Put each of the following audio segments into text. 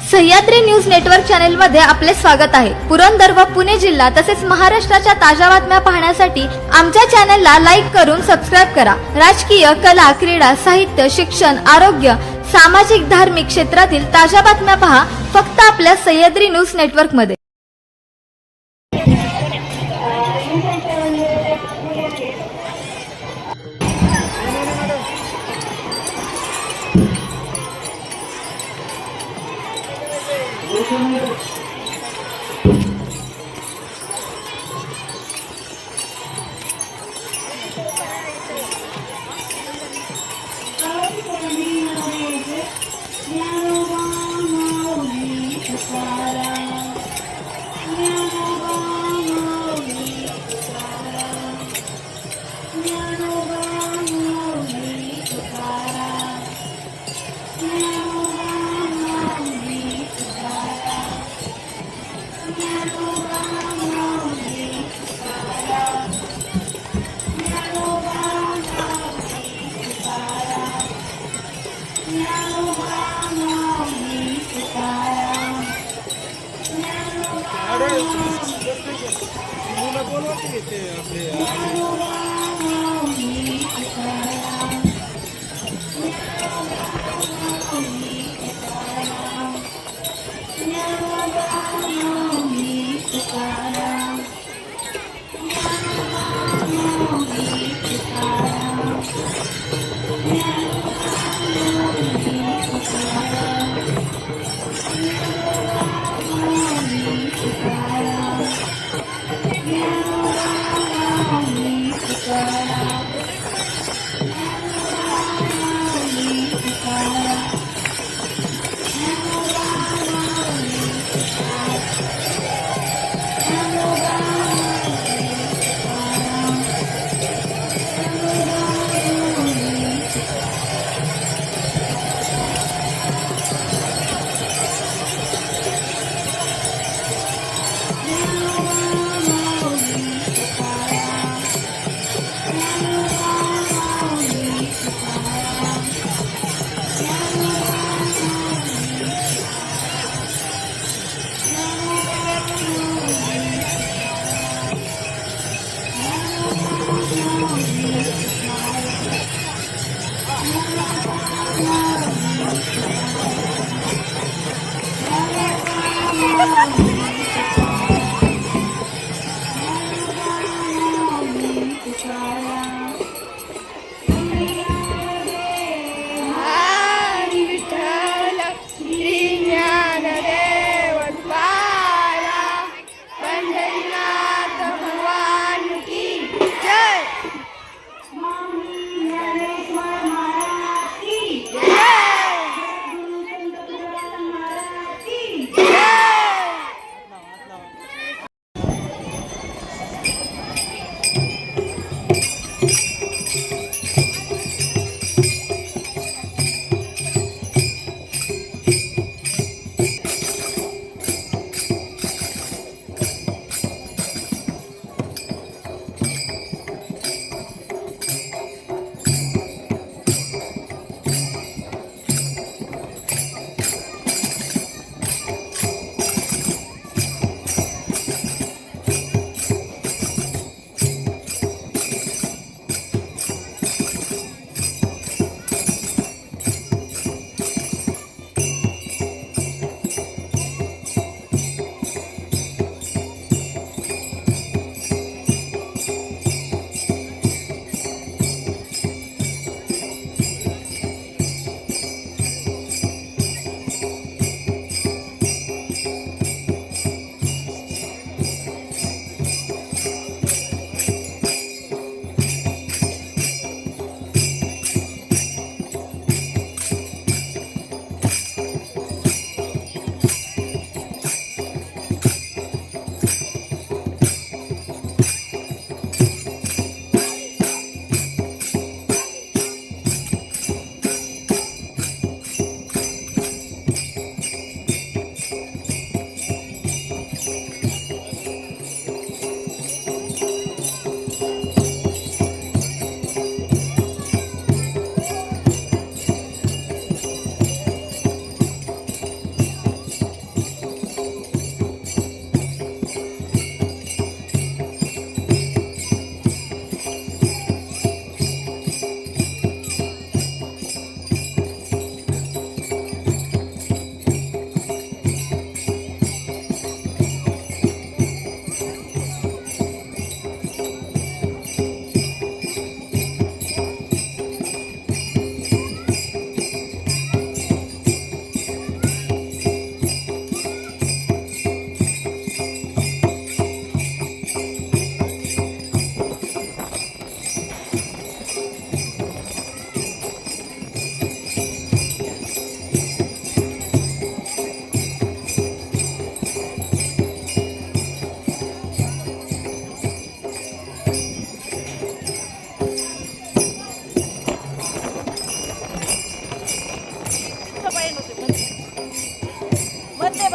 Sahyadri news network channel मध्ये आपले स्वागत आहे। पुरंदर व पुणे जिल्हा तसेच महाराष्ट्राच्या ताज्या बातम्या पाहण्यासाठी आमच्या चॅनलला लाईक करून सबस्क्राइब करा। राजकीय, कला, क्रीडा, साहित्य, शिक्षण, आरोग्य, सामाजिक, धार्मिक क्षेत्रातील ताज्या बातम्या पहा फक्त आपल्या सह्याद्री न्यूज नेटवर्क मध्ये।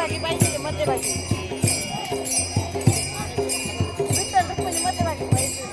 भाजी पाहिजे मध्यभागी विठ्ठल रुक्मिणी मध्यभागी पाहिजे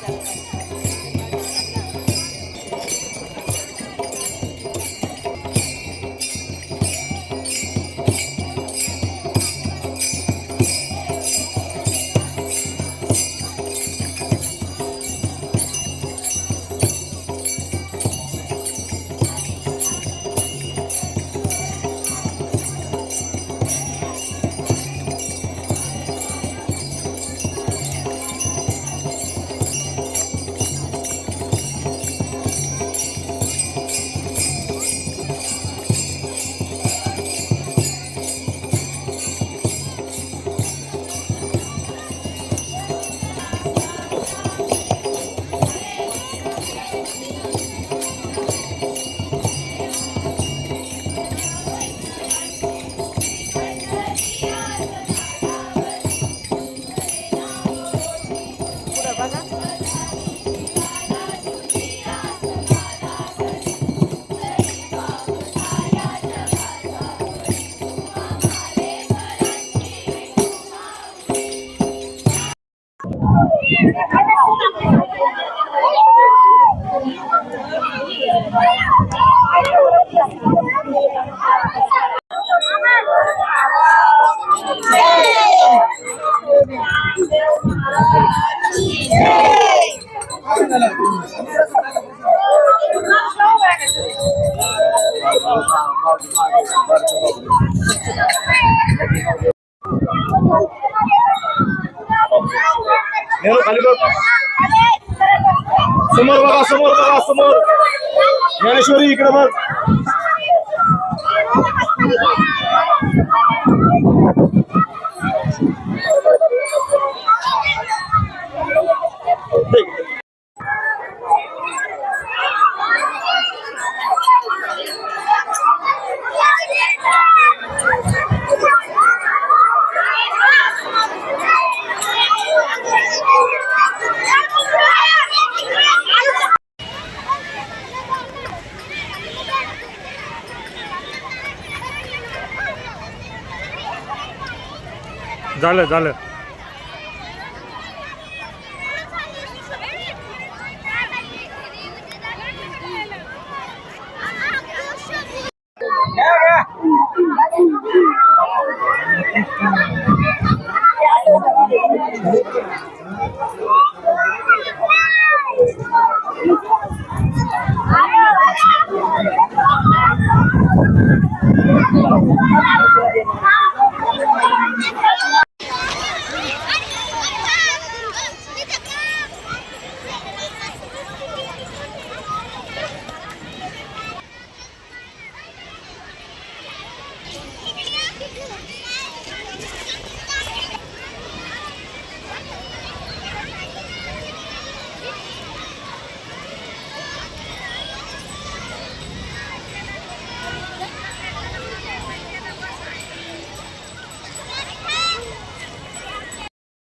खाली बघ समोर बघा समोर बघा समोर ज्ञानेश्वरी इकडे बघ झालं झालं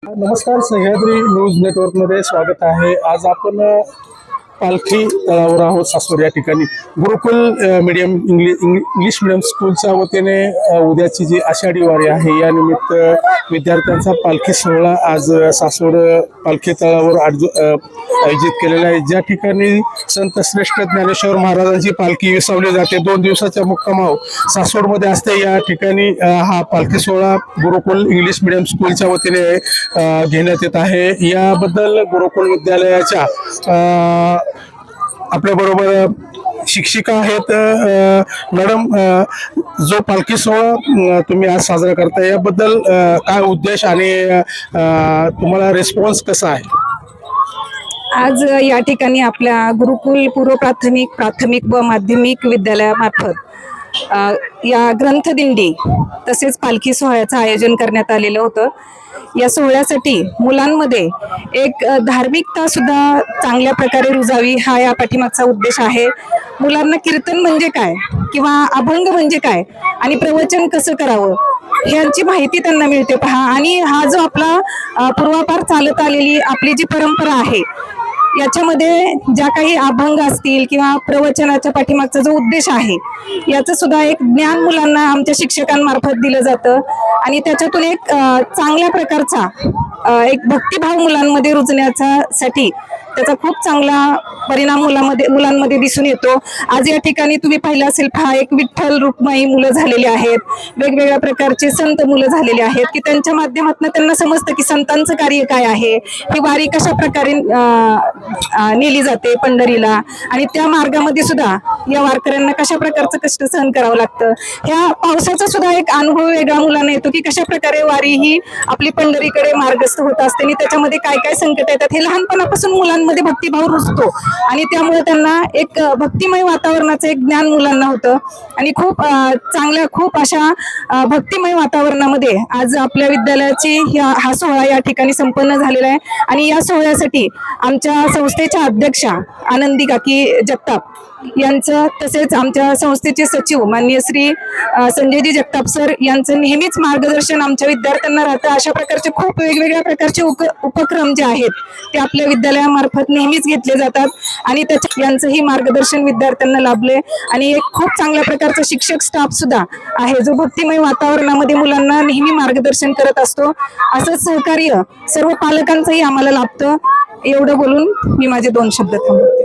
नमस्कार, सह्याद्री न्यूज नेटवर्कमध्ये स्वागत आहे. आज आपण पालखी तळावर आहोत सासवड या ठिकाणी. गुरुकुल मीडियम इंग्लिश मीडियम स्कूलच्या वतीने उद्याची जी आषाढी वारी आहे या निमित्त विद्यार्थ्यांचा पालखी सोहळा आज सासवड पालखी तळावर आयोजित केलेला आहे. ज्या ठिकाणी संत श्रेष्ठ ज्ञानेश्वर महाराजांची पालखी विसावली जाते. 2 दिवसाच्या मुक्कामावर सासवडमध्ये असते. या ठिकाणी हा पालखी सोहळा गुरुकुल इंग्लिश मीडियम स्कूलच्या वतीने घेण्यात येत आहे. याबद्दल गुरुकुल विद्यालयाच्या आपल्या बरोबर शिक्षिका आहेत. मॅडम, जो पालखी सोहळा तुम्ही आज साजरा करता याबद्दल काय उद्देश आणि तुम्हाला रिस्पॉन्स कसा आहे? आज या ठिकाणी आपल्या गुरुकुल पूर्व प्राथमिक, प्राथमिक व माध्यमिक विद्यालयामार्फत या ग्रंथदिंडी तसेच पालखी सोहळ्याचं आयोजन करण्यात आलेलं होतं. या सोहळ्यासाठी मुलांमध्ये एक धार्मिकता सुद्धा चांगल्या प्रकारे रुजावी हा या पाठीमागचा उद्देश आहे. मुलांना कीर्तन म्हणजे काय किंवा अभंग म्हणजे काय आणि प्रवचन कसं करावं ह्यांची माहिती त्यांना मिळते पहा. आणि हा जो आपला पूर्वापार चालत आलेली आपली जी परंपरा आहे याच्यामध्ये ज्या काही अभंग असतील किंवा प्रवचनाच्या पाठीमागचा जो उद्देश आहे याचं सुद्धा एक ज्ञान मुलांना आमच्या शिक्षकांमार्फत दिलं जातं आणि त्याच्यातून एक चांगल्या प्रकारचा एक भक्तिभाव मुलांमध्ये रुजण्याचा साठी त्याचा खूप चांगला परिणाम मुलांमध्ये दिसून येतो. आज या ठिकाणी तुम्ही पाहिलं असेल पहा एक विठ्ठल रुक्माई मुलं झालेली आहेत, वेगवेगळ्या प्रकारचे संत मुलं झालेले आहेत की त्यांच्या माध्यमातून त्यांना समजतं की संतांचं कार्य काय आहे, ही वारी कशा प्रकारे नेली जाते पंढरीला आणि त्या मार्गामध्ये सुद्धा या वारकऱ्यांना कशा प्रकारचं कष्ट सहन करावं लागतं. ह्या पावसाचा सुद्धा एक अनुभव वेगळा मुलांना येतो की कशा प्रकारे वारी ही आपली पंढरीकडे मार्गस्थ होत असते आणि त्याच्यामध्ये काय काय संकट येतात हे लहानपणापासून मुलांमध्ये भक्तिभाव रुजतो आणि त्यामुळे त्यांना एक भक्तिमय वातावरणाचं एक ज्ञान मुलांना होतं आणि खूप चांगल्या खूप अशा भक्तिमय वातावरणामध्ये आज आपल्या विद्यालयाची हा सोहळा या ठिकाणी संपन्न झालेला आहे आणि या सोहळ्यासाठी आमच्या संस्थेच्या अध्यक्षा आनंदी काकी जगताप यांचं तसेच आमच्या संस्थेचे सचिव माननीय श्री संजयजी जगताप सर यांचं नेहमीच मार्गदर्शन आमच्या विद्यार्थ्यांना राहतं. अशा प्रकारचे खूप वेगवेगळ्या प्रकारचे उपक्रम जे आहेत ते आपल्या विद्यालयामार्फत नेहमीच घेतले जातात आणि यांचंही मार्गदर्शन विद्यार्थ्यांना लाभले आणि एक खूप चांगल्या प्रकारचा शिक्षक स्टाफ सुद्धा आहे जो भक्तिमय वातावरणामध्ये मुलांना नेहमी मार्गदर्शन करत असतो. असंच सहकार्य सर्व पालकांचंही आम्हाला लाभतं. एवढं बोलून मी माझे 2 शब्द थांबवते.